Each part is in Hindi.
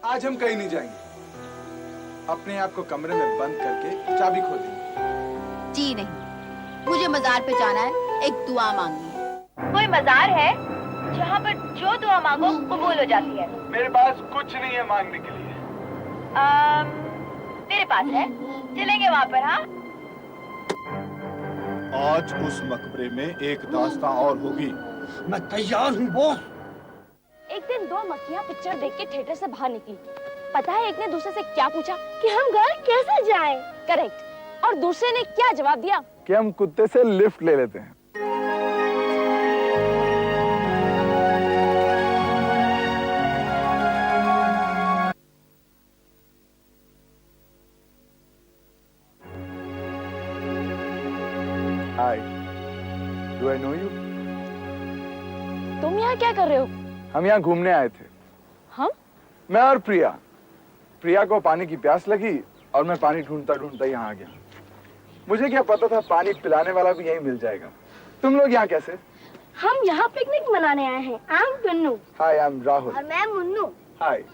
आज हम कहीं नहीं जाएंगे। अपने आप को कमरे में बंद करके चाबी खो देंगे। जी नहीं, मुझे मजार पे जाना है, एक दुआ मांगनी है। कोई मजार है जहाँ पर जो दुआ मांगो कबूल हो जाती है। मेरे पास कुछ नहीं है मांगने के लिए। मेरे पास है, चलेंगे वहाँ पर। हाँ, आज उस मकबरे में एक दास्तां और होगी। मैं तैयार हूँ बॉस। एक दिन दो मक्खियाँ पिक्चर देख के थिएटर से बाहर निकली। पता है एक ने दूसरे से क्या पूछा कि हम घर कैसे जाएं? करेक्ट। और दूसरे ने क्या जवाब दिया कि हम कुत्ते से लिफ्ट ले लेते हैं। Hi. Do I know you? तुम यहाँ क्या कर रहे हो? हम यहाँ घूमने आए थे। हम? मैं और प्रिया। प्रिया को पानी की प्यास लगी और मैं पानी ढूंढता ढूंढता यहाँ आ गया। मुझे क्या पता था पानी पिलाने वाला भी यहीं मिल जाएगा। तुम लोग यहाँ कैसे? हम यहाँ पिकनिक मनाने आए हैं। I am Tunnu. Hi, I am Rahul. और मैं मुन्नू। हाय।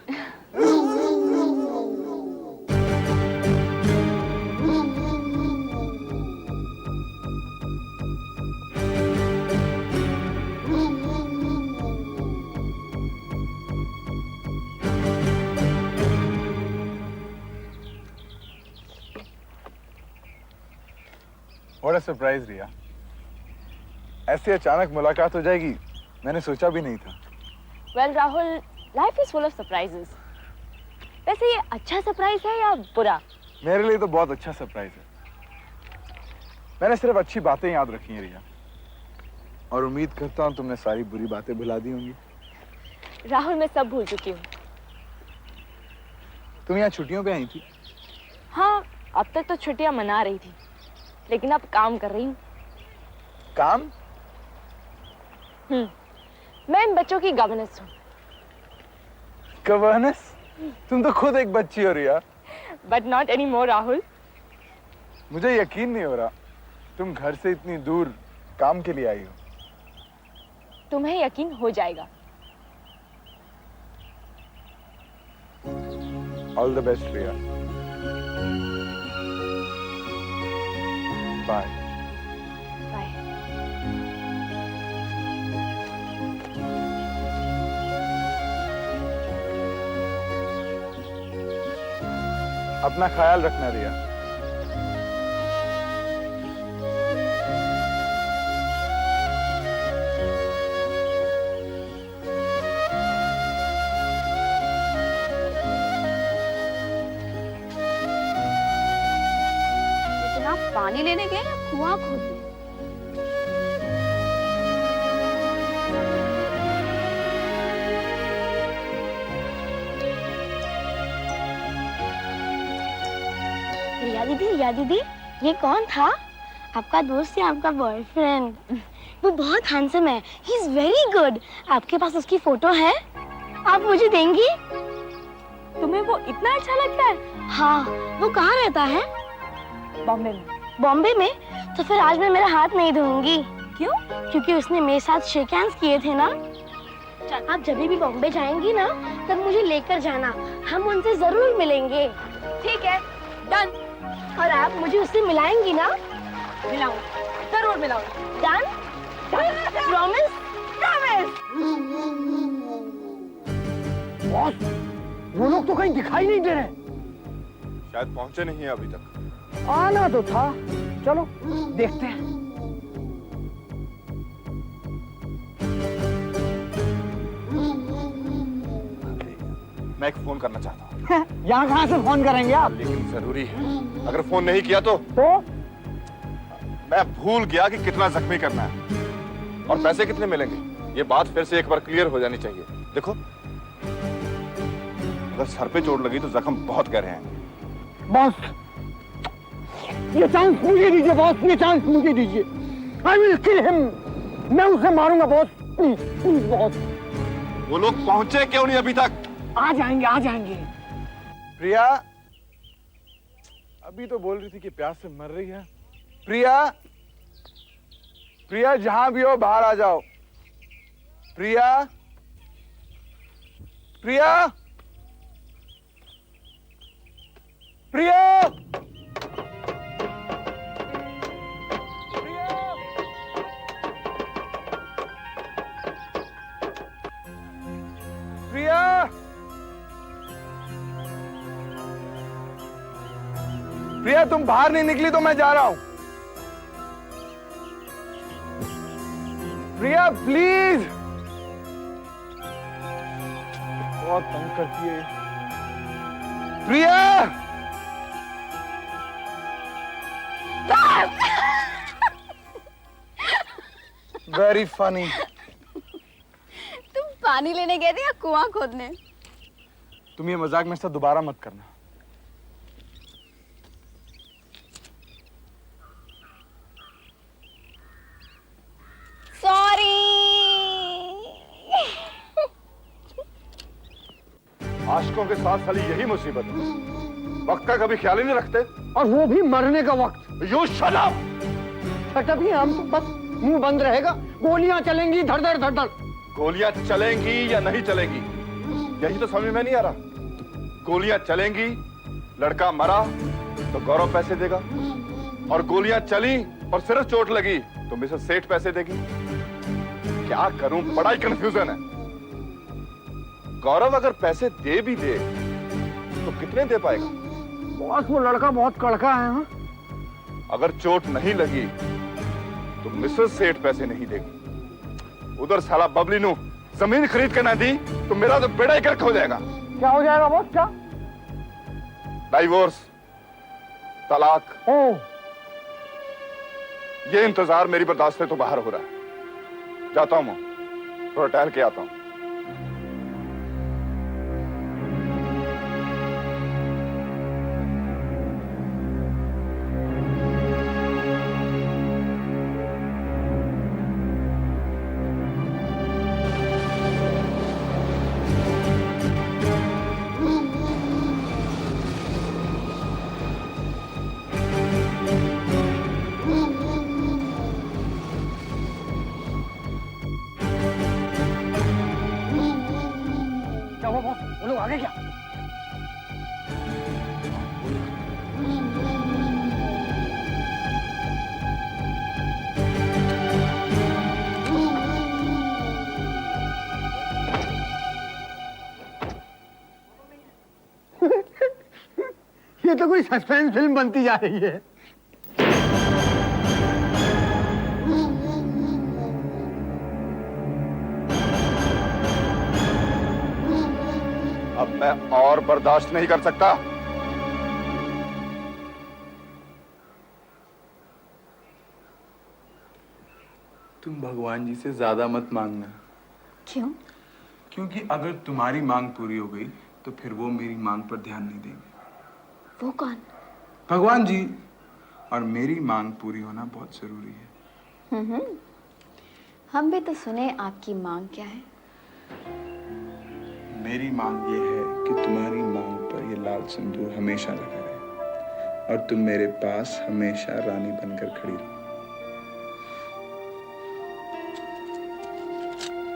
What a surprise, रिया। ऐसे अचानक मुलाकात हो जाएगी, मैंने सोचा भी नहीं था। Well Rahul, life is full of surprises. वैसे ये अच्छा सरप्राइज है या बुरा? मेरे लिए तो बहुत अच्छा सरप्राइज है। मैंने सिर्फ अच्छी बातें याद रखी हैं रिया, और उम्मीद करता हूँ तुमने सारी बुरी बातें भुला दी होंगी। राहुल, मैं सब भूल चुकी हूँ। तुम यहाँ छुट्टियों पे आई थी? हाँ, अब तक तो छुट्टियां मना रही थी, लेकिन अब काम कर रही हूँ। काम? मैं इन बच्चों की गवर्नेंस हूँ। गवर्नेंस? तुम तो खुद एक बच्ची हो रिया। But not any more Rahul. मुझे यकीन नहीं हो रहा तुम घर से इतनी दूर काम के लिए आई हो। तुम्हें यकीन हो जाएगा। All the best Riya. Bye. Bye. अपना ख्याल रखना रिया। इतना पानी लेने गए या कुआं खोदने? रिया दीदी, ये कौन था? आपका दोस्त या आपका बॉयफ्रेंड? वो बहुत हैंडसम है। He is very good. आपके पास उसकी फोटो है? आप मुझे देंगी? तुम्हें वो इतना अच्छा लगता है? हाँ। वो कहाँ रहता है? बॉम्बे में। बॉम्बे में? तो फिर आज मैं मेरा हाथ नहीं धोऊंगी। क्यों? क्योंकि उसने मेरे साथ शेक हैंड्स किए थे ना। आप जब भी बॉम्बे जाएंगी ना, तब मुझे लेकर जाना। हम उनसे जरूर मिलेंगे। ठीक है, डन। और आप मुझे उससे मिलाएंगी ना? मिलाऊं, जरूर मिलाऊं। डन? प्रॉमिस? प्रॉमिस। बॉस, वो लोग तो कहीं दिखाई नहीं दे रहे। शायद पहुंचे नहीं हैं अभी तक। आना तो था। चलो देखते हैं। मैं एक फोन करना चाहता हूँ। यहाँ कहाँ से फोन करेंगे आप? लेकिन जरूरी है। अगर फोन नहीं किया तो तो मैं भूल गया कि कितना जख्मी करना है और पैसे कितने मिलेंगे। ये बात फिर से एक बार क्लियर हो जानी चाहिए। देखो, अगर सर पे चोट लगी तो जख्म बहुत गहरे हैं। बॉस, ये चांस मुझे दीजिए बॉस, ये चांस मुझे दीजिए। I will kill him. मैं उसे मारूंगा बॉस। Please please boss. वो लोग पहुंचे क्यों नहीं अभी तक? आ जाएंगे, आ जाएंगे। प्रिया अभी तो बोल रही थी कि प्यास से मर रही है। प्रिया, प्रिया जहां भी हो बाहर आ जाओ। प्रिया, प्रिया, प्रिया तुम बाहर नहीं निकली तो मैं जा रहा हूं। प्रिया प्लीज। बहुत तंग करती है प्रिया। Very funny. तुम पानी लेने गए थे या कुआं खोदने? तुम ये मजाक मेरे साथ दोबारा मत करना। सॉरी। आशिकों के साथ साली यही मुसीबत है, वक्त का कभी ख्याल ही नहीं रखते। और वो भी मरने का वक्त। You shut up. छटप ही हम तो बस मुंह बंद रहेगा, गोलियां चलेंगी धड़ धड़ धड़ धड़। गोलियां चलेंगी या नहीं चलेंगी यही तो समझ में नहीं आ रहा। गोलियां चलेंगी, लड़का मरा तो गौरव पैसे देगा, और गोलियां चली और सिर्फ चोट लगी तो मिसेस सेठ पैसे देगी। क्या करूं, बड़ा ही कंफ्यूजन है। गौरव अगर पैसे दे भी दे तो कितने दे पाएगा? बॉस वो लड़का बहुत कड़का है। हाँ? अगर चोट नहीं लगी तो मिसेस सेठ पैसे नहीं देगी। उधर साला बबली नू जमीन खरीद के ना दी तो मेरा तो बेड़ा ही गर्क हो जाएगा। क्या हो जाएगा बॉस? क्या? डाइवोर्स, तलाक। ओह, ये इंतजार मेरी बर्दाश्त से तो बाहर हो रहा है। जाता हूं मैं, थोड़ा टहल के आता हूं। क्या हुआ बॉस? वो लोग आ गए क्या? ये तो कोई सस्पेंस फिल्म बनती जा रही है। अब मैं और बर्दाश्त नहीं कर सकता। तुम भगवान जी से ज्यादा मत मांगना। क्यों? क्योंकि अगर तुम्हारी मांग पूरी हो गई तो फिर वो मेरी मांग पर ध्यान नहीं देंगे। वो कौन? भगवान जी। और मेरी मांग पूरी होना बहुत जरूरी है। हम भी तो सुने आपकी मांग क्या है। मेरी मांग ये है कि तुम्हारी मांग पर ये लाल सिंदूर हमेशा लगा रहे और तुम मेरे पास हमेशा रानी बनकर खड़ी रहो।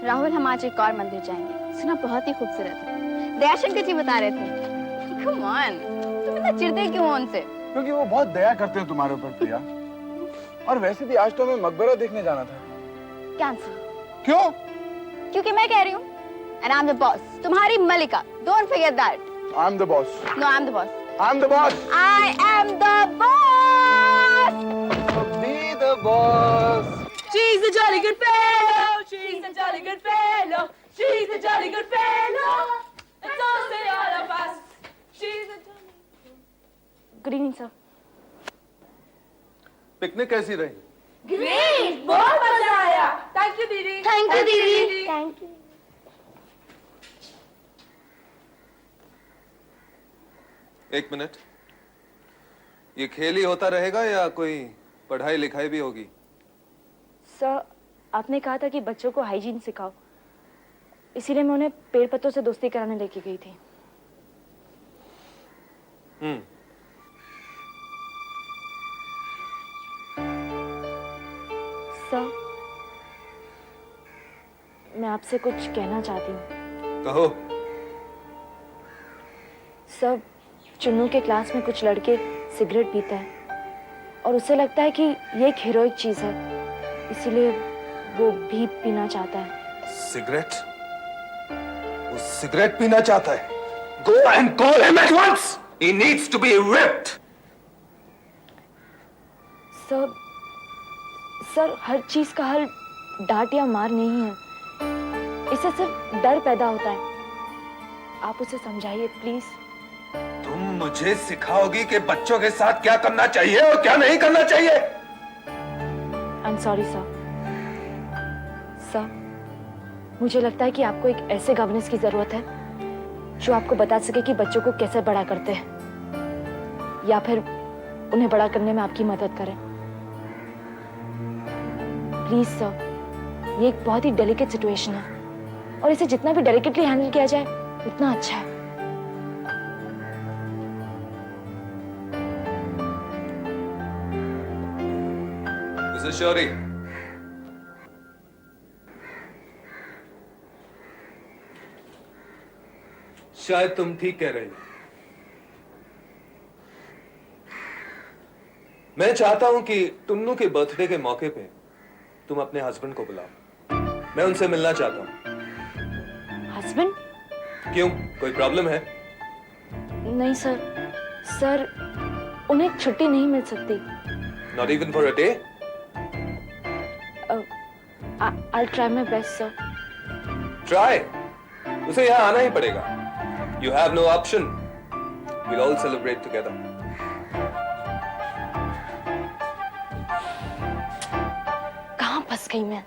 राहुल, हम आज एक और मंदिर जाएंगे, सुना बहुत ही खूबसूरत है। दयाशंकर जी बता रहे थे। कम ऑन, तुम इतना चिढ़ते क्यों हो उनसे? क्योंकि वो बहुत दया करते हैं तुम्हारे ऊपर प्रिया। और वैसे भी आज तो हमें मकबरा देखने जाना था। कैंसिल। क्यों? क्योंकि मैं कह रही हूँ, and I'm the boss. तुम्हारी मलिका। Don't forget that. I'm the boss. No, I'm the boss. I'm the boss. I am the boss. Be the boss. She's a jolly good fellow. She's a jolly good fellow. She's a jolly good fellow. Let's all say all of us. She's a jolly. Good evening sir. Picnic कैसी रही? Great! बहुत मजा आया. Thank you, दीदी. थैंक यू दीदी। Thank you. एक मिनट, ये खेल ही होता रहेगा या कोई पढ़ाई लिखाई भी होगी? सर, आपने कहा था कि बच्चों को हाइजीन सिखाओ, इसीलिए मैं उन्हें पेड़ पत्तों से दोस्ती कराने लेके गई थी। सर, मैं आपसे कुछ कहना चाहती हूँ। कहो। सर, चुन्नू के क्लास में कुछ लड़के सिगरेट पीते हैं और उसे लगता है कि ये एक हीरोइक चीज है, इसीलिए वो भी पीना चाहता है। सिगरेट? वो सिगरेट पीना चाहता है? Go and call him at once. He needs to be ripped. Sir sir हर चीज का हल डांट या मार नहीं है, इससे सिर्फ डर पैदा होता है। आप उसे समझाइए प्लीज। तुम मुझे सिखाओगी कि बच्चों के साथ क्या करना चाहिए और क्या नहीं करना चाहिए? I am sorry sir. Sir, मुझे लगता है कि आपको एक ऐसे गवर्नेंस की जरूरत है जो आपको बता सके कि बच्चों को कैसे बड़ा करते हैं, या फिर उन्हें बड़ा करने में आपकी मदद करें। प्लीज सर, ये एक बहुत ही डेलिकेट सिचुएशन है और इसे जितना भी डेलिकेटली हैंडल किया जाए उतना अच्छा है। मिसेस शौरी, शायद तुम ठीक कह रही हो। मैं चाहता हूं कि टुन्नू के बर्थडे के मौके पे तुम अपने हस्बैंड को बुलाओ। मैं उनसे मिलना चाहता हूं। हस्बैंड? क्यों, कोई प्रॉब्लम है? नहीं सर, सर उन्हें छुट्टी नहीं मिल सकती। Not even for a day? I'll try my best, sir. Try? उसे यहां आना ही पड़ेगा। You have no option. We'll all celebrate together. कहाँ फंस गई मैं?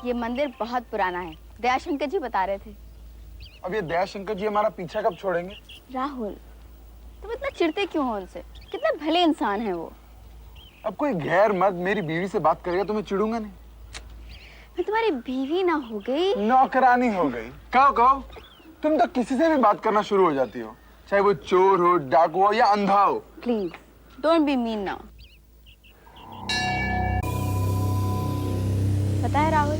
ये मंदिर बहुत पुराना है, दयाशंकर जी बता रहे थे। अब ये दयाशंकर जी हमारा पीछा कब छोड़ेंगे? राहुल, तुम इतना चिढ़ते क्यों हो उनसे? कितने भले इंसान हैं वो। अब कोई गैर मर्द मेरी बीवी से बात करेगा तो मैं चिढ़ूंगा नहीं। मैं तुम्हारी बीवी ना हो गई, नौकरानी हो गई। कहो तुम तो किसी से भी बात करना शुरू हो जाती हो, चाहे वो चोर हो, डाकू हो या अंधा हो। Please don't be mean now. पता है राहुल,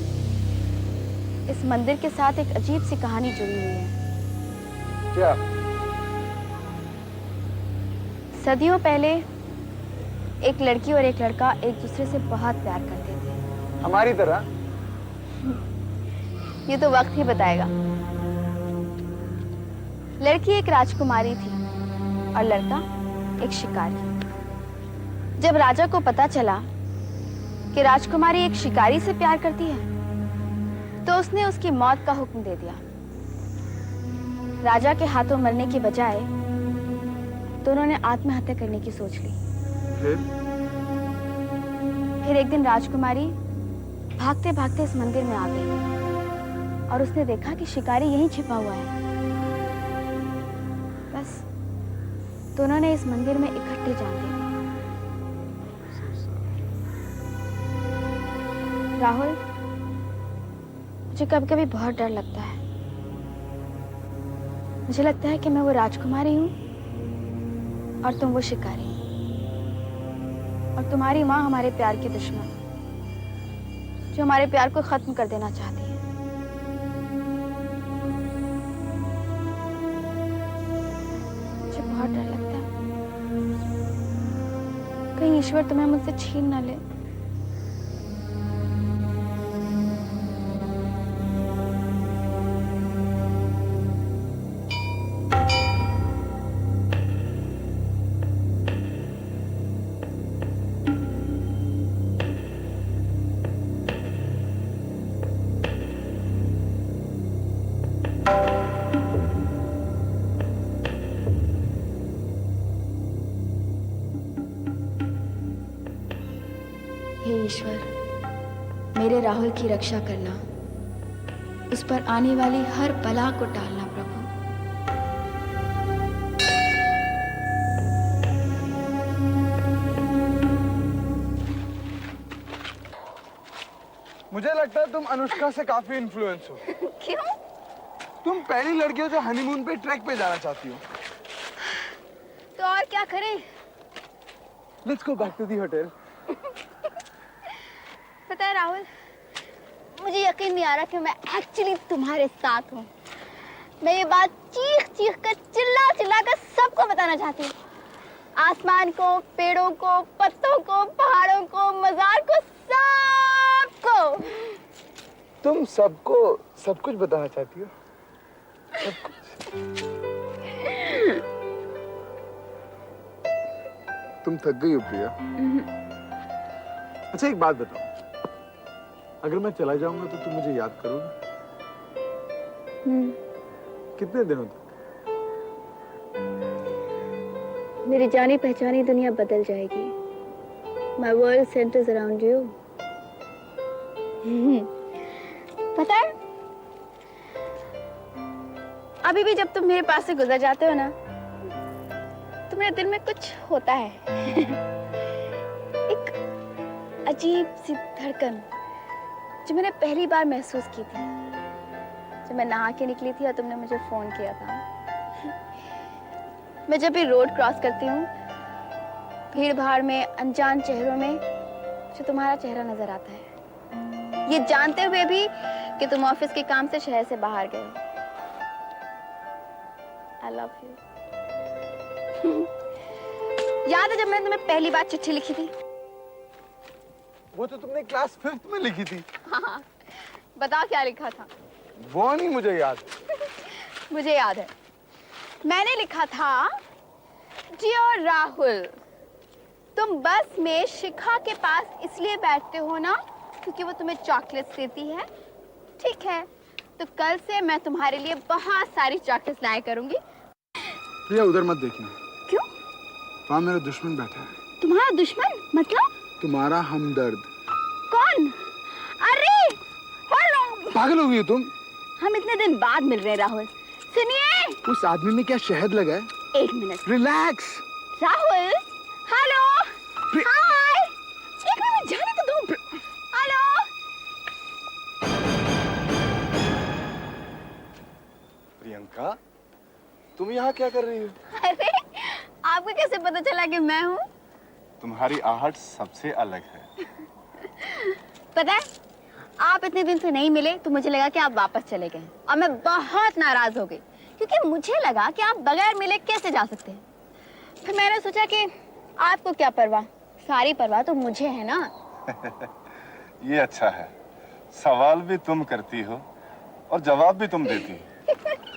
इस मंदिर के साथ एक अजीब सी कहानी जुड़ी हुई है। क्या? सदियों पहले एक लड़की और एक लड़का एक दूसरे से बहुत प्यार करते थे। हमारी तरह? ये तो वक्त ही बताएगा। लड़की एक राजकुमारी थी और लड़का एक शिकारी। जब राजा को पता चला कि राजकुमारी एक शिकारी से प्यार करती है तो उसने उसकी मौत का हुक्म दे दिया। राजा के हाथों मरने के बजाय दोनों ने आत्महत्या करने की सोच ली। फिर एक दिन राजकुमारी भागते भागते इस मंदिर में आ गई और उसने देखा कि शिकारी यहीं छिपा हुआ है। बस दोनों ने इस मंदिर में इकट्ठे जान गए। राहुल, मुझे कभी कभी बहुत डर लगता है। मुझे लगता है कि मैं वो राजकुमारी हूँ और तुम वो शिकारी, और तुम्हारी माँ हमारे प्यार की दुश्मन जो हमारे प्यार को खत्म कर देना चाहती है। मुझे बहुत डर लगता है कहीं ईश्वर तुम्हें मुझसे छीन ना ले। हे ईश्वर, मेरे राहुल की रक्षा करना, उस पर आने वाली हर बला को टालना प्रभु। मुझे लगता है तुम अनुष्का से काफी इन्फ्लुएंस हो। क्यों? तुम पहली लड़की हो जो हनीमून पे ट्रैक पे जाना चाहती हो। तो और क्या करें? Let's go back to the hotel. पता है राहुल, मुझे यकीन नहीं आ रहा कि मैं एक्चुअली तुम्हारे साथ हूँ। मैं ये बात चीख चीख कर चिल्ला चिल्ला कर सबको बताना चाहती हूँ। आसमान को, पेड़ों को, पत्तों को, पहाड़ों को, मजार को, सबको। तुम सबको सब कुछ बताना चाहती हो? सब कुछ? तुम थक गई हो प्रिया। अच्छा एक बात बताओ, अगर मैं चला जाऊंगा तो तुम मुझे याद करोगे? कितने दिनों तक? मेरी जानी पहचानी दुनिया बदल जाएगी। My world centers around you. पता है, अभी भी जब तुम मेरे पास से गुजर जाते हो ना, तो मेरे दिल में कुछ होता है। एक अजीब सी धड़कन जो मैंने पहली बार महसूस की थी जब मैं नहा के निकली थी और तुमने मुझे फोन किया था। मैं जब भी रोड क्रॉस करती हूँ, भीड़ भाड़ में, अनजान चेहरों में जो तुम्हारा चेहरा नजर आता है, ये जानते हुए भी कि तुम ऑफिस के काम से शहर से बाहर गए हो। I love you. याद है जब मैंने तुम्हें पहली बार चिट्ठी लिखी थी? वो तो तुमने क्लास 5th में लिखी थी। हाँ, बताओ क्या लिखा था? वो नहीं मुझे याद। मुझे याद है, मैंने लिखा था, डियर राहुल, तुम बस में शिखा के पास इसलिए बैठते हो ना क्योंकि वो तुम्हें चॉकलेट्स देती है। ठीक है, तो कल से मैं तुम्हारे लिए बहुत सारी चॉकलेट्स लाया करूंगी। प्रिया उधर मत देखना। क्यों? वहाँ मेरा दुश्मन बैठा है। तुम्हारा दुश्मन मतलब? तुम्हारा हमदर्द। कौन? अरे हेलो, पागल हो गई हो तुम? हम इतने दिन बाद मिल रहे हैं राहुल। सुनिए, उस आदमी में क्या शहद लगा है? एक मिनट। रिलैक्स। राहुल, हेलो, हाय, एक मिनट जाने तो दो। हेलो, प्रियंका, तुम यहाँ क्या कर रही हो? अरे आपको कैसे पता चला कि मैं हूँ? तुम्हारी आहट सबसे अलग है। पता है, आप इतने दिन से नहीं मिले तो मुझे लगा कि आप वापस चले गए और मैं बहुत नाराज हो गई क्योंकि मुझे लगा कि आप बगैर मिले कैसे जा सकते हैं। फिर मैंने सोचा कि आपको क्या परवाह, सारी परवाह तो मुझे है ना। ये अच्छा है, सवाल भी तुम करती हो और जवाब भी तुम देती हो।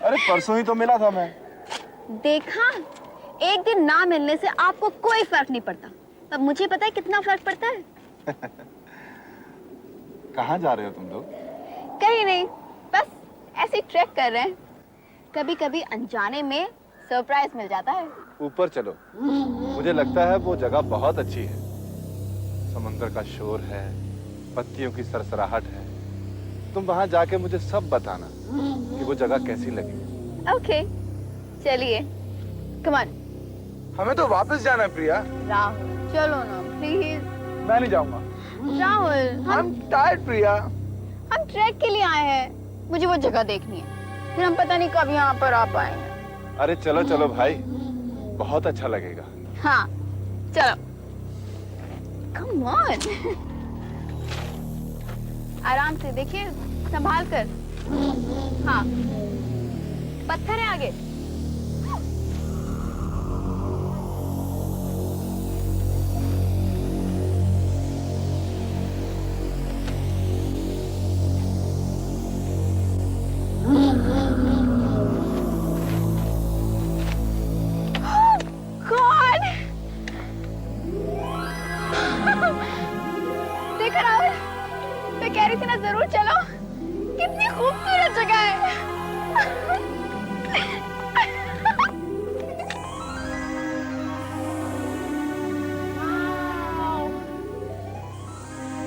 अरे परसों ही तो मिला था मैं। देखा, एक दिन ना मिलने से आपको कोई फर्क नहीं पड़ता, तब मुझे पता है कितना फर्क पड़ता है। कहाँ जा रहे हो तुम लोग? कहीं नहीं, बस ऐसे ट्रैक कर रहे हैं। कभी कभी अनजाने में सरप्राइज मिल जाता है। ऊपर चलो, मुझे लगता है वो जगह बहुत अच्छी है। समंदर का शोर है, पत्तियों की सरसराहट है। तुम वहां जाके मुझे सब बताना कि वो जगह कैसी लगी। ओके, चलिए, कम ऑन। हमें तो वापस जाना है प्रिया। राहुल, चलो ना प्लीज। मैं नहीं जाऊंगा। राहुल, I'm tired प्रिया। हम ट्रैक के लिए आए हैं, मुझे वो जगह देखनी है, फिर हम पता नहीं कब यहाँ पर आ पाएंगे। अरे चलो चलो भाई, बहुत अच्छा लगेगा। हाँ, चलो, कम ऑन। आराम से देखिए, संभाल कर। हाँ, पत्थर है आगे। देखा राहुल, मैं कह रही थी ना जरूर चलो, कितनी खूबसूरत जगह है। वाव,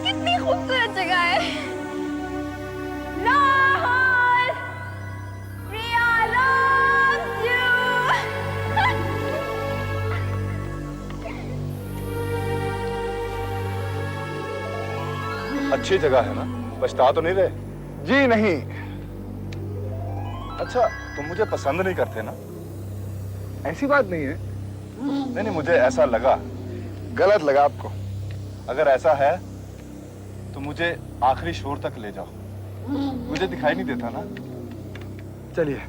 कितनी खूबसूरत जगह है। राहुल, प्रिया loves you। अच्छी जगह है ना? पछता तो नहीं रहे? जी नहीं। अच्छा, तुम मुझे पसंद नहीं करते ना? ऐसी बात नहीं है। नहीं, मुझे ऐसा लगा। गलत लगा आपको? अगर ऐसा है तो मुझे आखिरी शोर तक ले जाओ। मुझे दिखाई नहीं देता ना? चलिए।